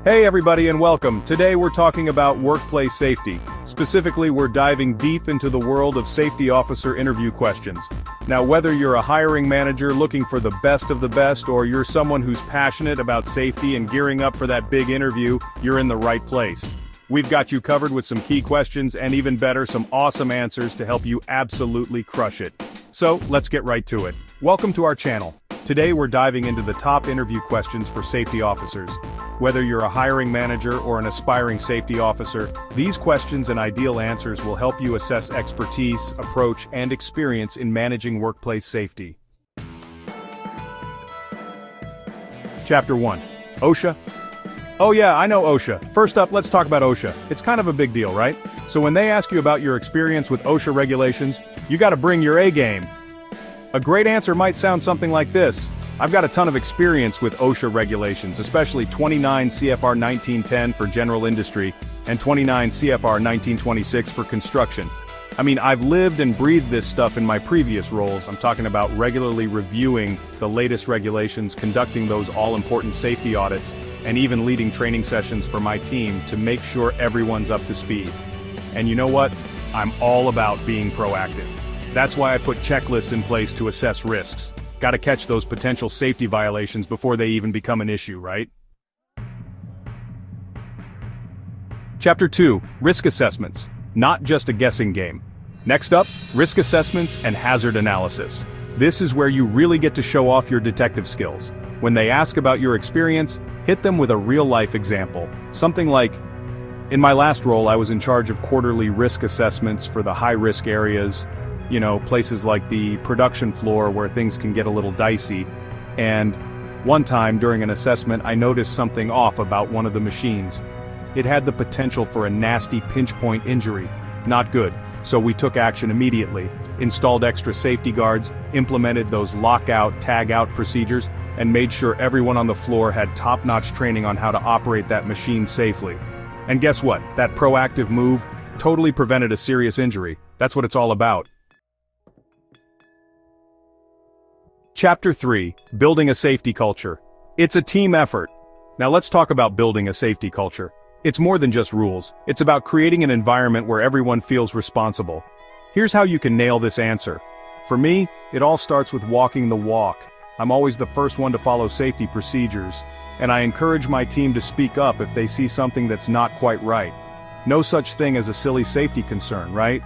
Hey everybody and welcome. Today we're talking about workplace safety. Specifically, we're diving deep into the world of safety officer interview questions. Now, whether you're a hiring manager looking for the best of the best or you're someone who's passionate about safety and gearing up for that big interview, you're in the right place. We've got you covered with some key questions and even better, some awesome answers to help you absolutely crush it. So, let's get right to it. Welcome to our channel. Today we're diving into the top interview questions for safety officers. Whether you're a hiring manager or an aspiring safety officer, these questions and ideal answers will help you assess expertise, approach, and experience in managing workplace safety. Chapter 1. OSHA. Oh yeah, I know OSHA. First up, let's talk about OSHA. It's kind of a big deal, right? So when they ask you about your experience with OSHA regulations, you gotta bring your A game. A great answer might sound something like this. I've got a ton of experience with OSHA regulations, especially 29 CFR 1910 for general industry, and 29 CFR 1926 for construction. I mean, I've lived and breathed this stuff in my previous roles. I'm talking about regularly reviewing the latest regulations, conducting those all-important safety audits, and even leading training sessions for my team to make sure everyone's up to speed. And you know what? I'm all about being proactive. That's why I put checklists in place to assess risks. Gotta catch those potential safety violations before they even become an issue, right? Chapter 2. Risk assessments. Not just a guessing game. Next up, risk assessments and hazard analysis. This is where you really get to show off your detective skills. When they ask about your experience, hit them with a real-life example. Something like, in my last role I was in charge of quarterly risk assessments for the high-risk areas, places like the production floor where things can get a little dicey. And one time during an assessment I noticed something off about one of the machines. It had the potential for a nasty pinch point injury. Not good. So we took action immediately, installed extra safety guards, implemented those lockout, tag-out procedures, and made sure everyone on the floor had top-notch training on how to operate that machine safely. And guess what? That proactive move totally prevented a serious injury. That's what it's all about. Chapter 3. Building a safety culture. It's a team effort. Now let's talk about building a safety culture. It's more than just rules. It's about creating an environment where everyone feels responsible. Here's how you can nail this answer. For me, it all starts with walking the walk. I'm always the first one to follow safety procedures, and I encourage my team to speak up if they see something that's not quite right. No such thing as a silly safety concern, right?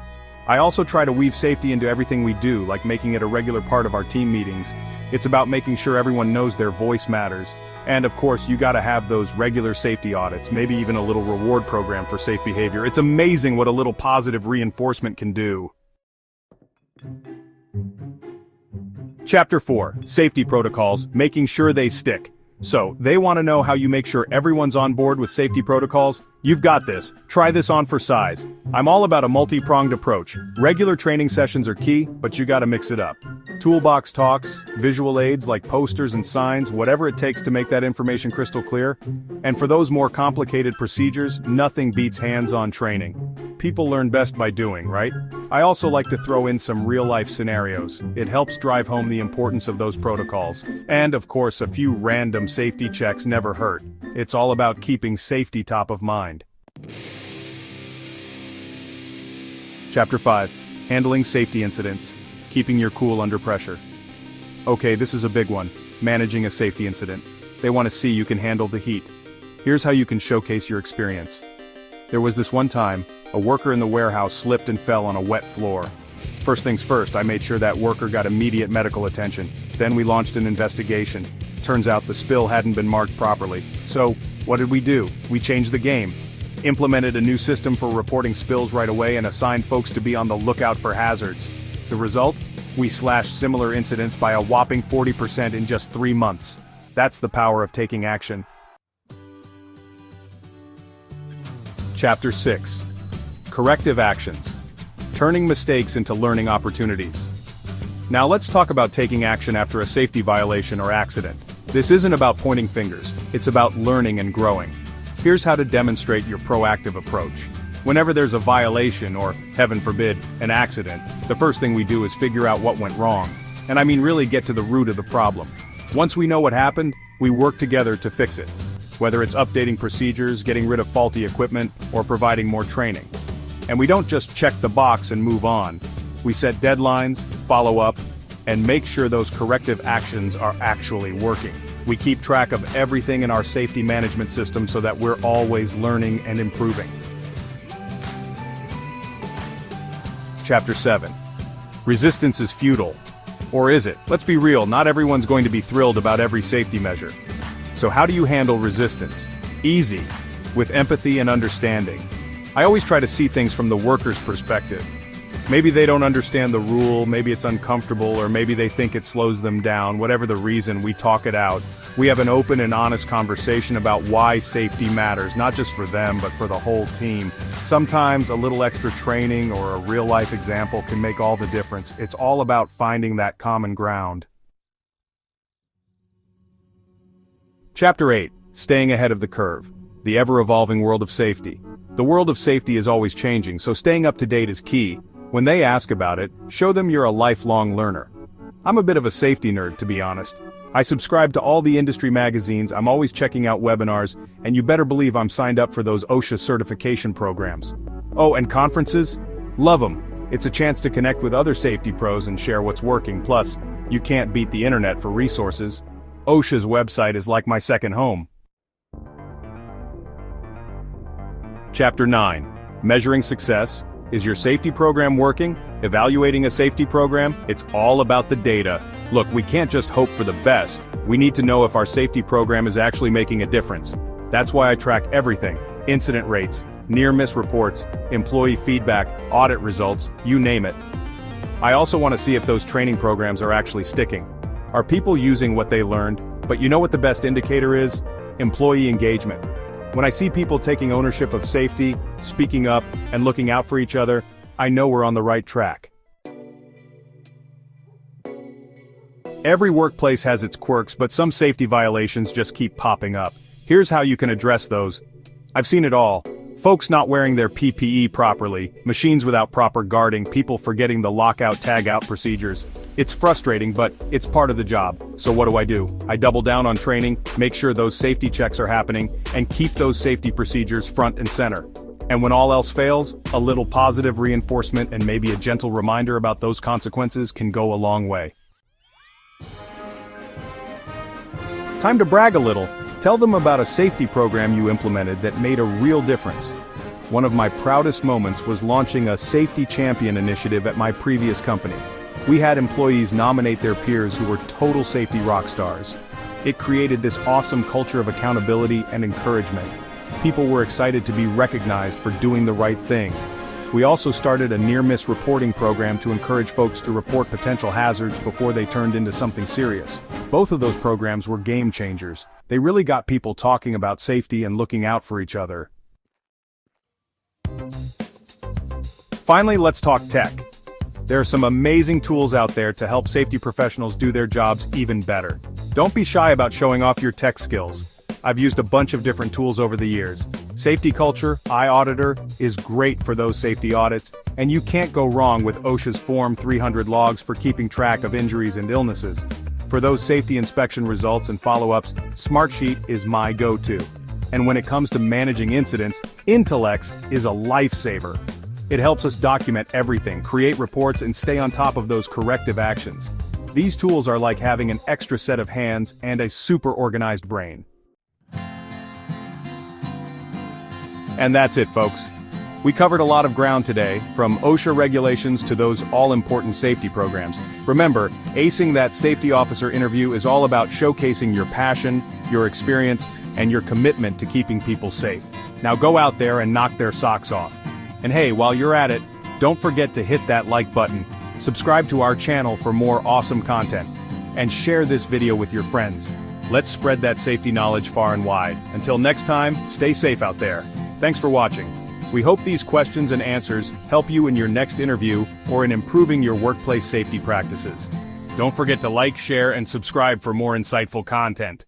I also try to weave safety into everything we do, like making it a regular part of our team meetings. It's about making sure everyone knows their voice matters. And of course, you gotta have those regular safety audits, maybe even a little reward program for safe behavior. It's amazing what a little positive reinforcement can do. Chapter 4. Safety protocols, making sure they stick. So, they want to know how you make sure everyone's on board with safety protocols? You've got this. Try this on for size. I'm all about a multi-pronged approach. Regular training sessions are key, but you gotta mix it up. Toolbox talks, visual aids like posters and signs, whatever it takes to make that information crystal clear. And for those more complicated procedures, nothing beats hands-on training. People learn best by doing, right? I also like to throw in some real-life scenarios. It helps drive home the importance of those protocols. And of course, a few random safety checks never hurt. It's all about keeping safety top of mind. Chapter 5. Handling safety incidents. Keeping your cool under pressure. Okay, this is a big one. Managing a safety incident. They want to see you can handle the heat. Here's how you can showcase your experience. There was this one time, a worker in the warehouse slipped and fell on a wet floor. First things first, I made sure that worker got immediate medical attention. Then we launched an investigation. Turns out the spill hadn't been marked properly. So, what did we do? We changed the game. Implemented a new system for reporting spills right away and assigned folks to be on the lookout for hazards. The result? We slashed similar incidents by a whopping 40% in just 3 months. That's the power of taking action. Chapter 6. Corrective actions. Turning mistakes into learning opportunities. Now let's talk about taking action after a safety violation or accident. This isn't about pointing fingers, it's about learning and growing. Here's how to demonstrate your proactive approach. Whenever there's a violation or, heaven forbid, an accident, the first thing we do is figure out what went wrong. And really get to the root of the problem. Once we know what happened, we work together to fix it. whether it's updating procedures, getting rid of faulty equipment, or providing more training. And we don't just check the box and move on. We set deadlines, follow up, and make sure those corrective actions are actually working. We keep track of everything in our safety management system so that we're always learning and improving. Chapter 7. Resistance is futile. Or is it? Let's be real, not everyone's going to be thrilled about every safety measure. So how do you handle resistance? Easy, with empathy and understanding. I always try to see things from the worker's perspective. Maybe they don't understand the rule, maybe it's uncomfortable, or maybe they think it slows them down. Whatever the reason, we talk it out. We have an open and honest conversation about why safety matters, not just for them, but for the whole team. Sometimes a little extra training or a real-life example can make all the difference. It's all about finding that common ground. Chapter 8. Staying ahead of the curve. The ever-evolving world of safety. The world of safety is always changing, so staying up to date is key. When they ask about it, show them you're a lifelong learner. I'm a bit of a safety nerd, to be honest. I subscribe to all the industry magazines, I'm always checking out webinars, and you better believe I'm signed up for those OSHA certification programs. Oh, and conferences? Love them. It's a chance to connect with other safety pros and share what's working, plus, you can't beat the internet for resources. OSHA's website is like my second home. Chapter 9. Measuring success. Is your safety program working? Evaluating a safety program? It's all about the data. Look, we can't just hope for the best. We need to know if our safety program is actually making a difference. That's why I track everything. Incident rates, near-miss reports, employee feedback, audit results, you name it. I also want to see if those training programs are actually sticking. Are people using what they learned? But you know what the best indicator is? Employee engagement. When I see people taking ownership of safety, speaking up, and looking out for each other, I know we're on the right track. Every workplace has its quirks, but some safety violations just keep popping up. Here's how you can address those. I've seen it all. Folks not wearing their PPE properly, machines without proper guarding, people forgetting the lockout tagout procedures. It's frustrating, but it's part of the job. So what do? I double down on training, make sure those safety checks are happening, and keep those safety procedures front and center. And when all else fails, a little positive reinforcement and maybe a gentle reminder about those consequences can go a long way. Time to brag a little. Tell them about a safety program you implemented that made a real difference. One of my proudest moments was launching a Safety Champion initiative at my previous company. We had employees nominate their peers who were total safety rock stars. It created this awesome culture of accountability and encouragement. People were excited to be recognized for doing the right thing. We also started a near-miss reporting program to encourage folks to report potential hazards before they turned into something serious. Both of those programs were game changers. They really got people talking about safety and looking out for each other. Finally, let's talk tech. There are some amazing tools out there to help safety professionals do their jobs even better. Don't be shy about showing off your tech skills. I've used a bunch of different tools over the years. Safety Culture, iAuditor, is great for those safety audits, and you can't go wrong with OSHA's Form 300 logs for keeping track of injuries and illnesses. For those safety inspection results and follow-ups, Smartsheet is my go-to. And when it comes to managing incidents, Intellex is a lifesaver. It helps us document everything, create reports, and stay on top of those corrective actions. These tools are like having an extra set of hands and a super organized brain. And that's it, folks. We covered a lot of ground today, from OSHA regulations to those all-important safety programs. Remember, acing that safety officer interview is all about showcasing your passion, your experience, and your commitment to keeping people safe. Now go out there and knock their socks off. And hey, while you're at it, don't forget to hit that like button, subscribe to our channel for more awesome content, and share this video with your friends. Let's spread that safety knowledge far and wide. Until next time, stay safe out there. Thanks for watching. We hope these questions and answers help you in your next interview or in improving your workplace safety practices. Don't forget to like, share, and subscribe for more insightful content.